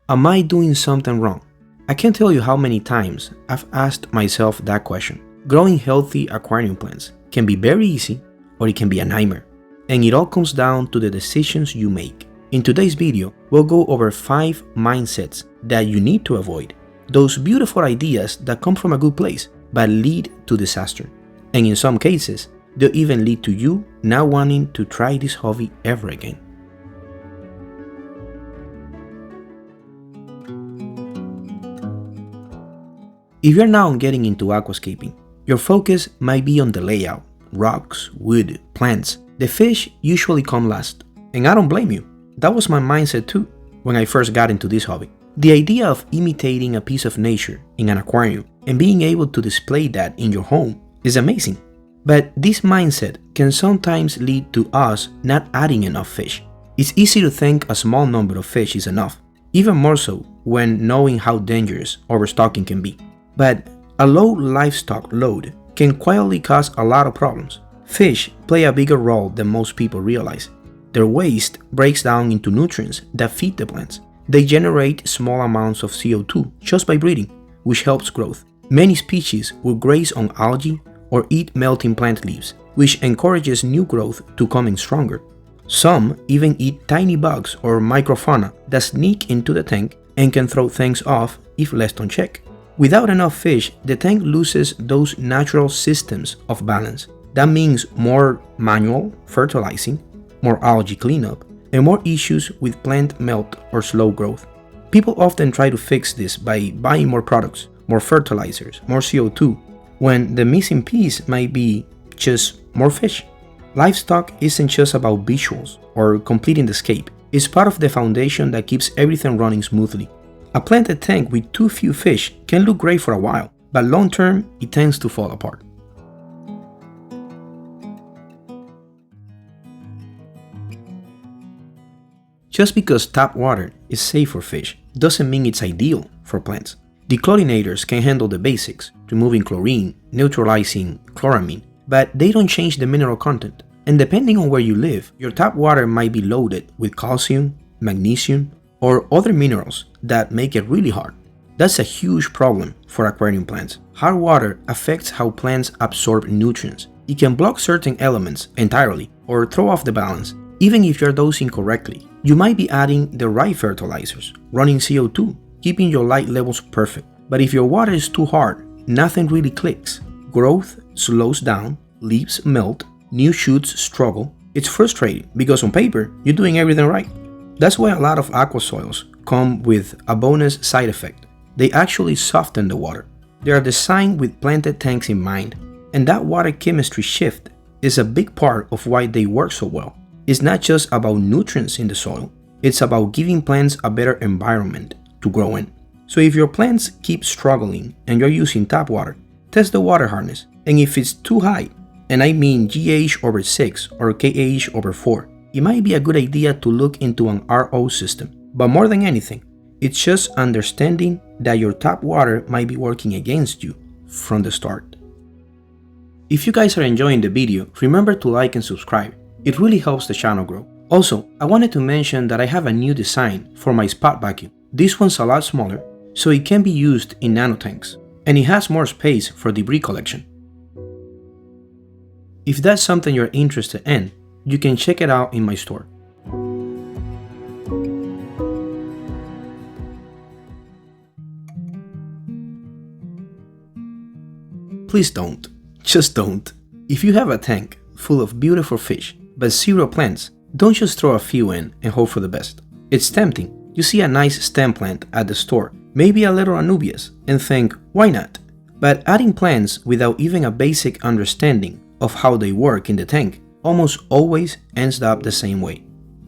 Am I doing something wrong? I can't tell you how many times I've asked myself that question. Growing healthy aquarium plants can be very easy or it can be a nightmare. And it all comes down to the decisions you make. In today's video, we'll go over 5 mindsets that you need to avoid. Those beautiful ideas that come from a good place but lead to disaster. And in some cases, they'll even lead to you not wanting to try this hobby ever again. If you're now getting into aquascaping, your focus might be on the layout, rocks, wood, plants. The fish usually come last. And I don't blame you. That was my mindset too when I first got into this hobby. The idea of imitating a piece of nature in an aquarium and being able to display that in your home is amazing. But this mindset can sometimes lead to us not adding enough fish. It's easy to think a small number of fish is enough, even more so when knowing how dangerous overstocking can be. But a low livestock load can quietly cause a lot of problems. Fish play a bigger role than most people realize. Their waste breaks down into nutrients that feed the plants. They generate small amounts of CO2 just by breathing, which helps growth. Many species will graze on algae or eat melting plant leaves, which encourages new growth to come in stronger. Some even eat tiny bugs or microfauna that sneak into the tank and can throw things off if left unchecked. Without enough fish, the tank loses those natural systems of balance. That means more manual fertilizing, more algae cleanup, and more issues with plant melt or slow growth. People often try to fix this by buying more products, more fertilizers, more CO2, when the missing piece might be just more fish. Livestock isn't just about visuals or completing the scape. It's part of the foundation that keeps everything running smoothly. A planted tank with too few fish can look great for a while, but long term, it tends to fall apart. Just because tap water is safe for fish doesn't mean it's ideal for plants. Dechlorinators can handle the basics, removing chlorine, neutralizing chloramine, but they don't change the mineral content. And depending on where you live, your tap water might be loaded with calcium, magnesium, or other minerals that make it really hard. That's a huge problem for aquarium plants. Hard water affects how plants absorb nutrients. It can block certain elements entirely or throw off the balance. Even if you're dosing correctly, you might be adding the right fertilizers, running CO2, keeping your light levels perfect. But if your water is too hard, nothing really clicks. Growth slows down, leaves melt, new shoots struggle. It's frustrating because on paper, you're doing everything right. That's why a lot of aqua soils come with a bonus side effect. They actually soften the water. They are designed with planted tanks in mind, and that water chemistry shift is a big part of why they work so well. It's not just about nutrients in the soil, it's about giving plants a better environment to grow in. So if your plants keep struggling and you're using tap water, test the water hardness, and if it's too high, and I mean GH over 6 or KH over 4, it might be a good idea to look into an RO system. But more than anything, it's just understanding that your tap water might be working against you from the start. If you guys are enjoying the video, remember to like and subscribe. It really helps the channel grow. Also, I wanted to mention that I have a new design for my spot vacuum. This one's a lot smaller, so it can be used in nano tanks, and it has more space for debris collection. If that's something you're interested in, you can check it out in my store. Please don't. Just don't. If you have a tank full of beautiful fish, but zero plants, don't just throw a few in and hope for the best. It's tempting. You see a nice stem plant at the store, maybe a little anubias, and think, why not? But adding plants without even a basic understanding of how they work in the tank almost always ends up the same way.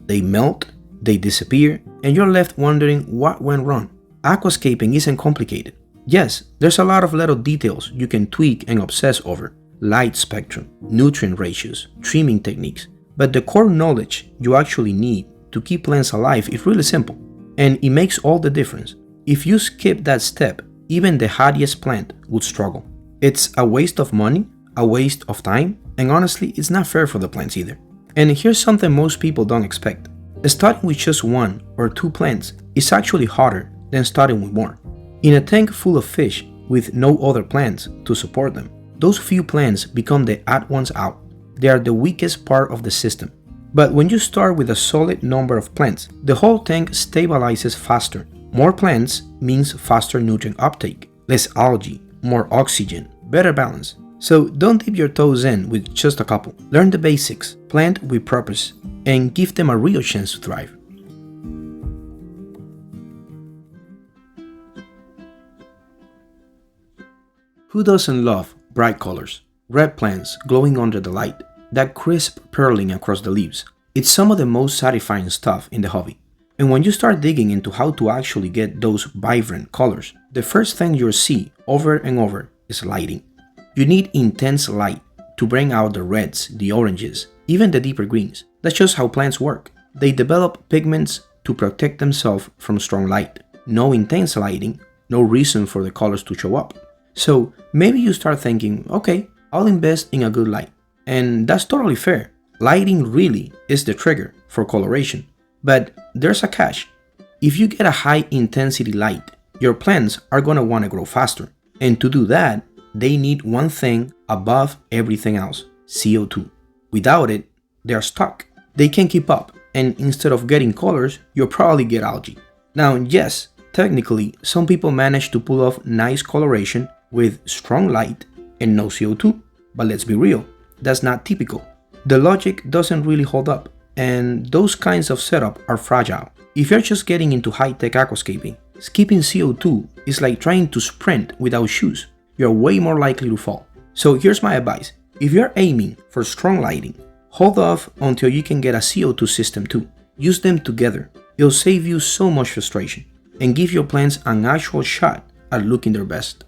They melt, they disappear, and you're left wondering what went wrong. Aquascaping isn't complicated. Yes, there's a lot of little details you can tweak and obsess over. Light spectrum, nutrient ratios, trimming techniques. But the core knowledge you actually need to keep plants alive is really simple. And it makes all the difference. If you skip that step, even the hardiest plant would struggle. It's a waste of money, a waste of time, and honestly, it's not fair for the plants either. And here's something most people don't expect. Starting with just 1 or 2 plants is actually harder than starting with more. In a tank full of fish with no other plants to support them, those few plants become the odd ones out. They are the weakest part of the system. But when you start with a solid number of plants, the whole tank stabilizes faster. More plants means faster nutrient uptake, less algae, more oxygen, better balance. So don't dip your toes in with just a couple. Learn the basics, plant with purpose, and give them a real chance to thrive. Who doesn't love bright colors? Red plants glowing under the light, that crisp pearling across the leaves. It's some of the most satisfying stuff in the hobby. And when you start digging into how to actually get those vibrant colors, the first thing you'll see over and over is lighting. You need intense light to bring out the reds, the oranges, even the deeper greens. That's just how plants work. They develop pigments to protect themselves from strong light. No intense lighting, no reason for the colors to show up. So maybe you start thinking, okay, I'll invest in a good light. And that's totally fair. Lighting really is the trigger for coloration. But there's a catch. If you get a high intensity light, your plants are gonna wanna grow faster. And to do that, they need one thing above everything else, CO2. Without it, they're stuck. They can't keep up, and instead of getting colors, you'll probably get algae. Now, yes, technically, some people manage to pull off nice coloration with strong light and no CO2, but let's be real, that's not typical. The logic doesn't really hold up, and those kinds of setup are fragile. If you're just getting into high-tech aquascaping, skipping CO2 is like trying to sprint without shoes. You're way more likely to fall. So here's my advice. If you're aiming for strong lighting, hold off until you can get a CO2 system too. Use them together. It'll save you so much frustration and give your plants an actual shot at looking their best.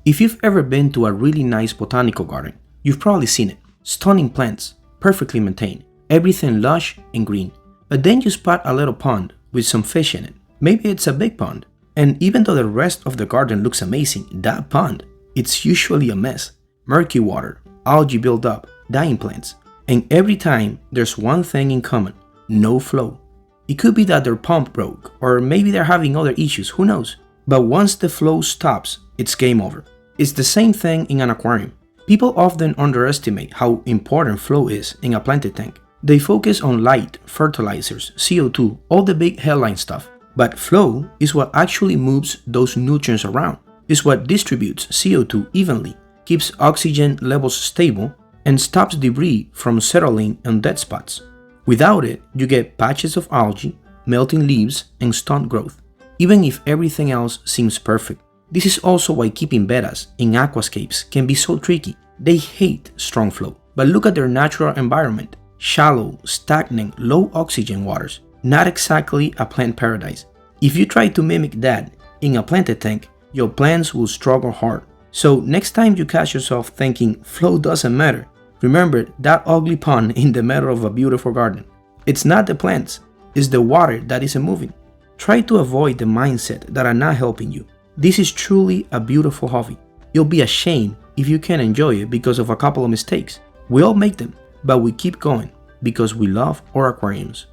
If you've ever been to a really nice botanical garden, you've probably seen it. Stunning plants, perfectly maintained, everything lush and green. But then you spot a little pond with some fish in it. Maybe it's a big pond. And even though the rest of the garden looks amazing, that pond, it's usually a mess. Murky water, algae buildup, dying plants. And every time, there's one thing in common: no flow. It could be that their pump broke, or maybe they're having other issues, who knows? But once the flow stops, it's game over. It's the same thing in an aquarium. People often underestimate how important flow is in a planted tank. They focus on light, fertilizers, CO2, all the big headline stuff. But flow is what actually moves those nutrients around. It's what distributes CO2 evenly, keeps oxygen levels stable, and stops debris from settling on dead spots. Without it, you get patches of algae, melting leaves, and stunt growth, even if everything else seems perfect. This is also why keeping bettas in aquascapes can be so tricky. They hate strong flow. But look at their natural environment. Shallow, stagnant, low oxygen waters. Not exactly a plant paradise. If you try to mimic that in a planted tank, your plants will struggle hard. So next time you catch yourself thinking flow doesn't matter, remember that ugly pond in the middle of a beautiful garden. It's not the plants, it's the water that isn't moving. Try to avoid the mindset that are not helping you. This is truly a beautiful hobby. It'll be a shame if you can't enjoy it because of a couple of mistakes. We all make them, but we keep going because we love our aquariums.